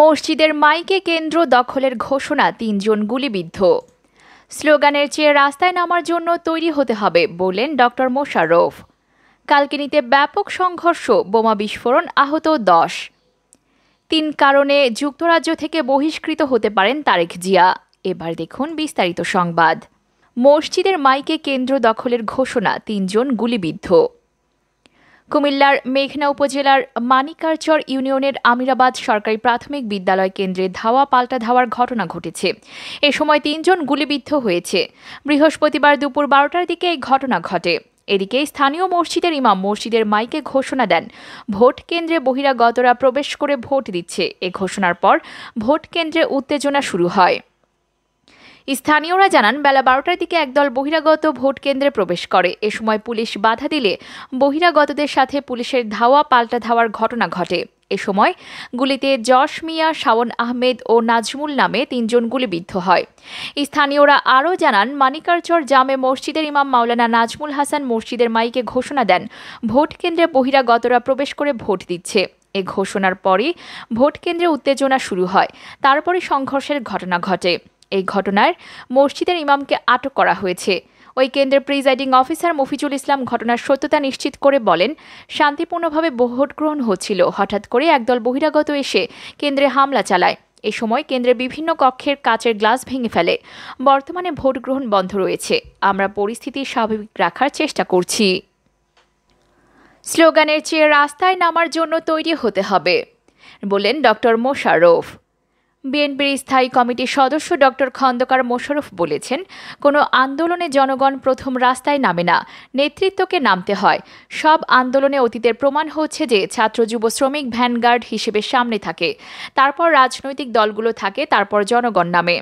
মসজিদের মাইকে কেন্দ্র দখলের ঘোষণা, ৩ জন গুলিবিদ্ধ। স্লোগানের চেয়ে রাস্তায় নামার জন্য তৈরি হতে হবে বললেন ডক্টর মোশাররফ। কালকিনিতে ব্যাপক সংঘর্ষ, বোমা বিস্ফোরণ, আহত ১০। ৩ কারণে যুক্তরাজ্য থেকে বহিষ্কৃত হতে পারেন তারেক জিয়া। এবার দেখুন বিস্তারিত সংবাদ। মসজিদের মাইকে কেন্দ্র দখলের ঘোষণা, ৩ জন গুলিবিদ্ধ। কুমিল্লার মেঘনা উপজেলার মানিকারচর ইউনিয়নের আমিরাবাদ সরকারি প্রাথমিক বিদ্যালয় কেন্দ্রে ধাওয়া পাল্টা ধাওয়ার ঘটনা ঘটেছে। এ সময় ৩ জন গুলিবিদ্ধ হয়েছে। বৃহস্পতিবার দুপুর ১২টার দিকে এই ঘটনা ঘটে। এদিকে স্থানীয় মসজিদের ইমাম মসজিদের মাইকে ঘোষণা দেন, ভোট কেন্দ্রে বহিরাগতরা প্রবেশ করে ভোট দিচ্ছে। এ ঘোষণার পর ভোট কেন্দ্রে উত্তেজনা শুরু হয়। স্থানীয়রা জানান, বেলা ১২টার দিকে একদল বহিরাগত ভোট কেন্দ্রে প্রবেশ করে। এ সময় পুলিশ বাধা দিলে বহিরাগতদের সাথে পুলিশের ধাওয়া পাল্টা ধাওয়ার ঘটনা ঘটে। এ সময় গুলিতে যশ মিয়া, শাওন আহমেদ ও নাজমুল নামে ৩ জন গুলিবিদ্ধ হয়। স্থানীয়রা আরও জানান, মানিকারচর জামে মসজিদের ইমাম মাওলানা নাজমুল হাসান মসজিদের মাইকে ঘোষণা দেন, ভোট কেন্দ্রে বহিরাগতরা প্রবেশ করে ভোট দিচ্ছে। এ ঘোষণার পরই ভোট কেন্দ্রে উত্তেজনা শুরু হয়। তারপরে সংঘর্ষের ঘটনা ঘটে। এই ঘটনায় মসজিদের ইমামকে আটক করা হয়েছে। ওই কেন্দ্রের প্রিজাইডিং অফিসার মফিজুল ইসলাম ঘটনার সত্যতা নিশ্চিত করে বলেন, শান্তিপূর্ণভাবে ভোট গ্রহণ হচ্ছিল। হঠাৎ করে একদল বহিরাগত এসে কেন্দ্রে হামলা চালায়। এ সময় কেন্দ্রের বিভিন্ন কক্ষের কাচের গ্লাস ভেঙে ফেলে। বর্তমানে ভোট গ্রহণ বন্ধ রয়েছে। আমরা পরিস্থিতি স্বাভাবিক রাখার চেষ্টা করছি। স্লোগানের চেয়ে রাস্তায় নামার জন্য তৈরি হতে হবে বললেন ডক্টর মোশাররফ। বিএনপির স্থায়ী কমিটির সদস্য ডক্টর খন্দকার মোশাররফ বলেছেন, কোনো আন্দোলনে জনগণ প্রথম রাস্তায় নামে না, নেতৃত্বকে নামতে হয়। সব আন্দোলনে অতীতের প্রমাণ হচ্ছে যে ছাত্র যুব শ্রমিক ভ্যানগার্ড হিসেবে সামনে থাকে, তারপর রাজনৈতিক দলগুলো থাকে, তারপর জনগণ নামে।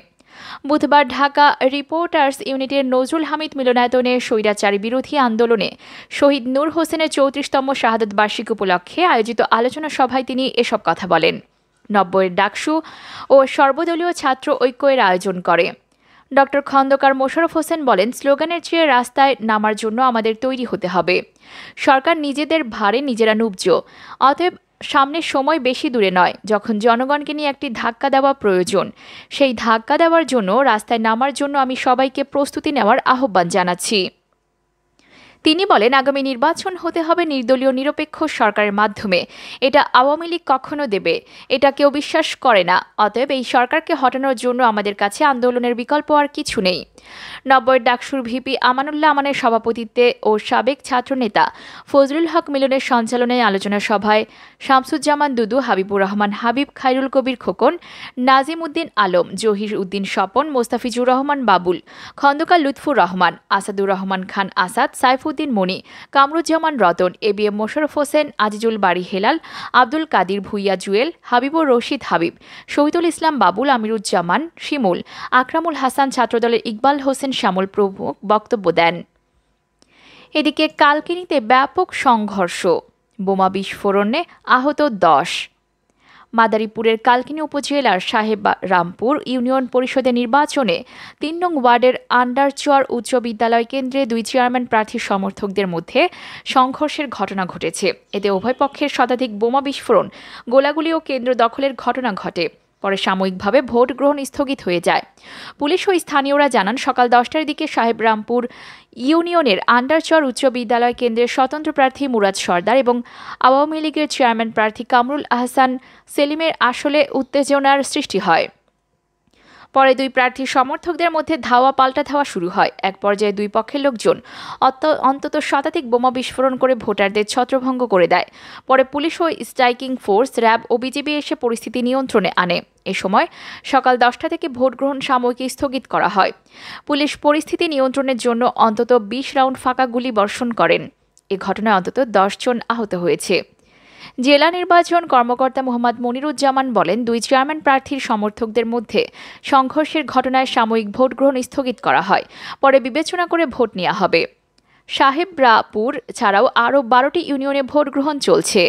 বুধবার ঢাকা রিপোর্টার্স ইউনিটের নজরুল হামিদ মিলনায়তনে স্বৈরাচারী বিরোধী আন্দোলনে শহীদ নূর হোসেনের ৩৪তম শাহাদাত বার্ষিকী উপলক্ষে আয়োজিত আলোচনা সভায় তিনি এসব কথা বলেন। ৯০-এর ডাকসু ও সর্বদলীয় ছাত্র ঐক্যের আয়োজন করে। ডক্টর খন্দকার মোশাররফ হোসেন বলেন, স্লোগানের চেয়ে রাস্তায় নামার জন্য আমাদের তৈরি হতে হবে। সরকার নিজেদের ভারে নিজেরা নুবজ। অতএব সামনের সময় বেশি দূরে নয়, যখন জনগণকে নিয়ে একটি ধাক্কা দেওয়া প্রয়োজন। সেই ধাক্কা দেওয়ার জন্য রাস্তায় নামার জন্য আমি সবাইকে প্রস্তুতি নেওয়ার আহ্বান জানাচ্ছি। তিনি বলেন, আগামী নির্বাচন হতে হবে নির্দলীয় নিরপেক্ষ সরকারের মাধ্যমে। এটা আওয়ামী লীগ কখনো দেবে, এটা কেউ বিশ্বাস করে না। অতএব এই সরকারকে হটানোর জন্য আমাদের কাছে আন্দোলনের বিকল্প আর কিছু নেই। ৯০-এর ডাকসুর ভিপি আমানুল্লাহ আমানের সভাপতিত্বে ও সাবেক ছাত্রনেতা ফজলুল হক মিলনের সঞ্চালনায় আলোচনা সভায় শামসুজ্জামান দুদু, হাবিবুর রহমান হাবিব, খায়রুল কবির খোকন, নাজিম উদ্দিন আলম, জহির উদ্দিন স্বপন, মোস্তাফিজুর রহমান বাবুল, খন্দকার লুৎফুর রহমান, আসাদুর রহমান খান আসাদ, সাইফুদ্দিন মনি, কামরুজ্জামান রতন, এবিএম মোশাররফ হোসেন, আজিজুল বারী হেলাল, আব্দুল কাদির ভুইয়া জুয়েল, হাবিবুর রশিদ হাবিব, শহীদুল ইসলাম বাবুল, আমিরুজ্জামান শিমুল, আকরামুল হাসান, ছাত্রদলের ইকবাল হোসেন শ্যামল প্রমুখ বক্তব্য দেন। এদিকে কালকিনিতে ব্যাপক সংঘর্ষ, বোমা বিস্ফোরণে আহত ১০। মাদারীপুরের কালকিনি উপজেলার সাহেবরামপুর ইউনিয়ন পরিষদের নির্বাচনে ৩ নং ওয়ার্ডের আন্ডারচর উচ্চ বিদ্যালয় কেন্দ্রে ২ চেয়ারম্যান প্রার্থীর সমর্থকদের মধ্যে সংঘর্ষের ঘটনা ঘটেছে। এতে উভয় পক্ষের শতাধিক বোমা বিস্ফোরণ, গোলাগুলি ও কেন্দ্র দখলের ঘটনা ঘটে। পরে সাময়িকভাবে ভোট গ্রহণ স্থগিত হয়ে যায়। পুলিশ ও স্থানীয়রা জানান, সকাল ১০টার দিকে সাহেবরামপুর ইউনিয়নের আন্ডারচর উচ্চ বিদ্যালয় কেন্দ্রের স্বতন্ত্র প্রার্থী মুরাদ সর্দার এবং আওয়ামী লীগের চেয়ারম্যান প্রার্থী কামরুল আহসান সেলিমের আসলে উত্তেজনার সৃষ্টি হয়। পরে দুই প্রার্থীর সমর্থকদের মধ্যে ধাওয়া পাল্টা ধাওয়া শুরু হয়। এক পর্যায়ে দুই পক্ষের লোকজন অন্তত শতাধিক বোমা বিস্ফোরণ করে ভোটারদের ছত্রভঙ্গ করে দেয়। পরে পুলিশ ও স্ট্রাইকিং ফোর্স, র্যাব ও বিজিবি এসে পরিস্থিতি নিয়ন্ত্রণে আনে। এ সময় সকাল ১০টা থেকে ভোট গ্রহণ সাময়িক স্থগিত করা হয়। পুলিশ পরিস্থিতি নিয়ন্ত্রণের জন্য অন্তত ২০ রাউন্ড ফাঁকা গুলি বর্ষণ করেন। এ ঘটনায় অন্তত ১০ জন আহত হয়েছে। জেলা নির্বাচন কর্মকর্তা মোহাম্মদ মনিরুজ্জামান বলেন, ২ চেয়ারম্যান প্রার্থীর সমর্থকদের মধ্যে সংঘর্ষের ঘটনায় সাময়িক ভোট গ্রহণ স্থগিত করা হয়। পরে বিবেচনা করে ভোট নেওয়া হবে। সাহেবরাপুর ছাড়াও আরও ১২টি ইউনিয়নে ভোট গ্রহণ চলছে।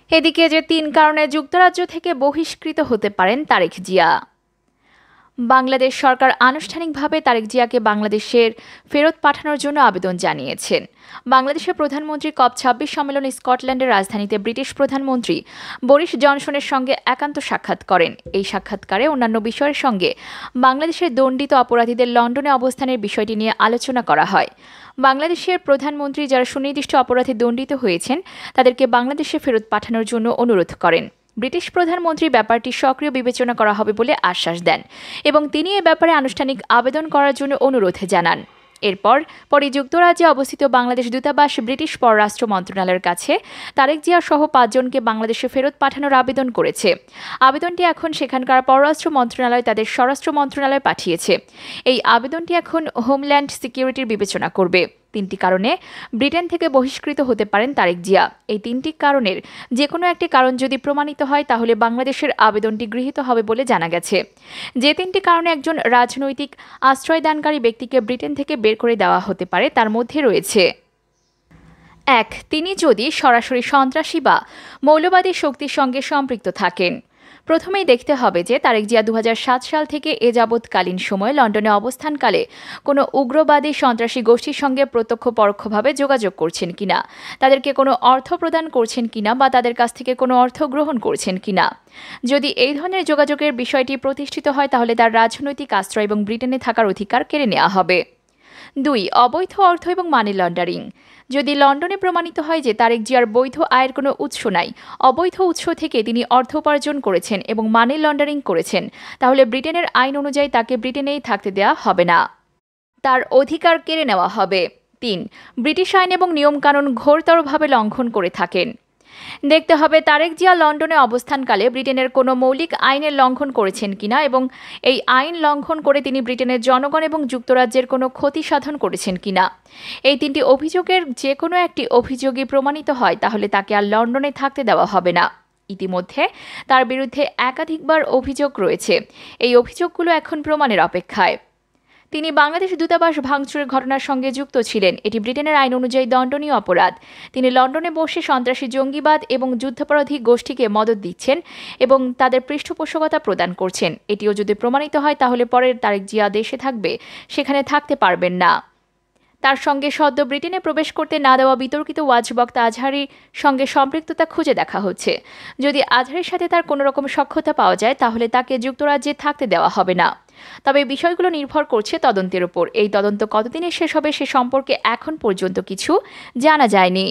এদিকে যে ৩ কারণে যুক্তরাজ্য থেকে বহিষ্কৃত হতে পারেন তারেক জিয়া। বাংলাদেশ সরকার আনুষ্ঠানিকভাবে তারেক জিয়াকে বাংলাদেশের ফেরত পাঠানোর জন্য আবেদন জানিয়েছেন। বাংলাদেশের প্রধানমন্ত্রী COP26 সম্মেলনে স্কটল্যান্ডের রাজধানীতে ব্রিটিশ প্রধানমন্ত্রী বরিস জনসনের সঙ্গে একান্ত সাক্ষাৎ করেন। এই সাক্ষাৎকারে অন্যান্য বিষয়ের সঙ্গে বাংলাদেশের দণ্ডিত অপরাধীদের লন্ডনে অবস্থানের বিষয়টি নিয়ে আলোচনা করা হয়। বাংলাদেশের প্রধানমন্ত্রী যারা সুনির্দিষ্ট অপরাধে দণ্ডিত হয়েছেন তাদেরকে বাংলাদেশে ফেরত পাঠানোর জন্য অনুরোধ করেন। ব্রিটিশ প্রধানমন্ত্রী ব্যাপারটি সক্রিয় বিবেচনা করা হবে বলে আশ্বাস দেন এবং তিনি এ ব্যাপারে আনুষ্ঠানিক আবেদন করার জন্য অনুরোধ জানান। পরে যুক্তরাজ্যে অবস্থিত বাংলাদেশ দূতাবাস ব্রিটিশ পররাষ্ট্র মন্ত্রণালয়ের কাছে তারেক জিয়া সহ 5 জনকে বাংলাদেশে ফেরত পাঠানোর আবেদন করেছে। আবেদনটি এখন সেখানকার পররাষ্ট্র মন্ত্রণালয় তাদের স্বরাষ্ট্র মন্ত্রণালয়ে পাঠিয়েছে। এই আবেদনটি এখন হোমল্যান্ড সিকিউরিটির বিবেচনা করবে। 3টি কারণে ব্রিটেন থেকে বহিষ্কৃত হতে পারেন তারেক জিয়া। এই 3টি কারণের যে কোনো একটি কারণ যদি প্রমাণিত হয় তাহলে বাংলাদেশের আবেদনটি গৃহীত হবে বলে জানা গেছে। যে 3টি কারণে একজন রাজনৈতিক আশ্রয়দানকারী ব্যক্তিকে ব্রিটেন থেকে বের করে দেওয়া হতে পারে তার মধ্যে রয়েছে: 1. তিনি যদি সরাসরি সন্ত্রাসী বা মৌলবাদী শক্তির সঙ্গে সম্পৃক্ত থাকেন। প্রথমেই দেখতে হবে যে তারেক জিয়া 2007 সাল থেকে এ যাবৎকালীন সময়ে লন্ডনে অবস্থানকালে কোনো উগ্রবাদী সন্ত্রাসী গোষ্ঠীর সঙ্গে প্রত্যক্ষ পরোক্ষভাবে যোগাযোগ করছেন কিনা, তাদেরকে কোনো অর্থ প্রদান করছেন কিনা বা তাদের কাছ থেকে কোনো অর্থ গ্রহণ করছেন কিনা। যদি এই ধরনের যোগাযোগের বিষয়টি প্রতিষ্ঠিত হয় তাহলে তার রাজনৈতিক আশ্রয় এবং ব্রিটেনে থাকার অধিকার কেড়ে নেওয়া হবে। 2. অবৈধ অর্থ এবং মানি লন্ডারিং। যদি লন্ডনে প্রমাণিত হয় যে তারেক জিয়ার বৈধ আয়ের কোনো উৎস নাই, অবৈধ উৎস থেকে তিনি অর্থ উপার্জন করেছেন এবং মানি লন্ডারিং করেছেন, তাহলে ব্রিটেনের আইন অনুযায়ী তাকে ব্রিটেনেই থাকতে দেওয়া হবে না, তার অধিকার কেড়ে নেওয়া হবে। 3. ব্রিটিশ আইন এবং নিয়মকানুন ঘোরতরভাবে লঙ্ঘন করে থাকেন। দেখতে হবে তারেক জিয়া লন্ডনে অবস্থানকালে ব্রিটেনের কোনো মৌলিক আইনের লঙ্ঘন করেছেন কিনা এবং এই আইন লঙ্ঘন করে তিনি ব্রিটেনের জনগণ এবং যুক্তরাজ্যের কোনো ক্ষতি সাধন করেছেন কিনা। এই 3টি অভিযোগের যে কোনো একটি অভিযোগই প্রমাণিত হয় তাহলে তাকে আর লন্ডনে থাকতে দেওয়া হবে না। ইতিমধ্যে তার বিরুদ্ধে একাধিকবার অভিযোগ রয়েছে। এই অভিযোগগুলো এখন প্রমাণের অপেক্ষায়। তিনি বাংলাদেশ দূতাবাস ভাঙচুরের ঘটনার সঙ্গে যুক্ত ছিলেন। এটি ব্রিটেনের আইন অনুযায়ী দণ্ডনীয় অপরাধ। তিনি লন্ডনে বসে সন্ত্রাসী জঙ্গিবাদ এবং যুদ্ধাপরাধী গোষ্ঠীকে মদত দিচ্ছেন এবং তাদের পৃষ্ঠপোষকতা প্রদান করছেন। এটিও যদি প্রমাণিত হয় তাহলে পরের তারেক জিয়া দেশে থাকবে, সেখানে থাকতে পারবেন না। তার সঙ্গে সদ্য ব্রিটেনে প্রবেশ করতে না দেওয়া বিতর্কিত ওয়াজ বক্তা আজহারীর সঙ্গে সম্পৃক্ততা খুঁজে দেখা হচ্ছে। যদি আজহারীর সাথে তার কোনো রকম সখ্যতা পাওয়া যায় তাহলে তাকে যুক্তরাজ্যে থাকতে দেওয়া হবে না। তবে বিষয়গুলো নির্ভর করছে তদন্তের উপর। এই তদন্ত কতদিনে শেষ হবে সে সম্পর্কে এখন পর্যন্ত কিছু জানা যায়নি।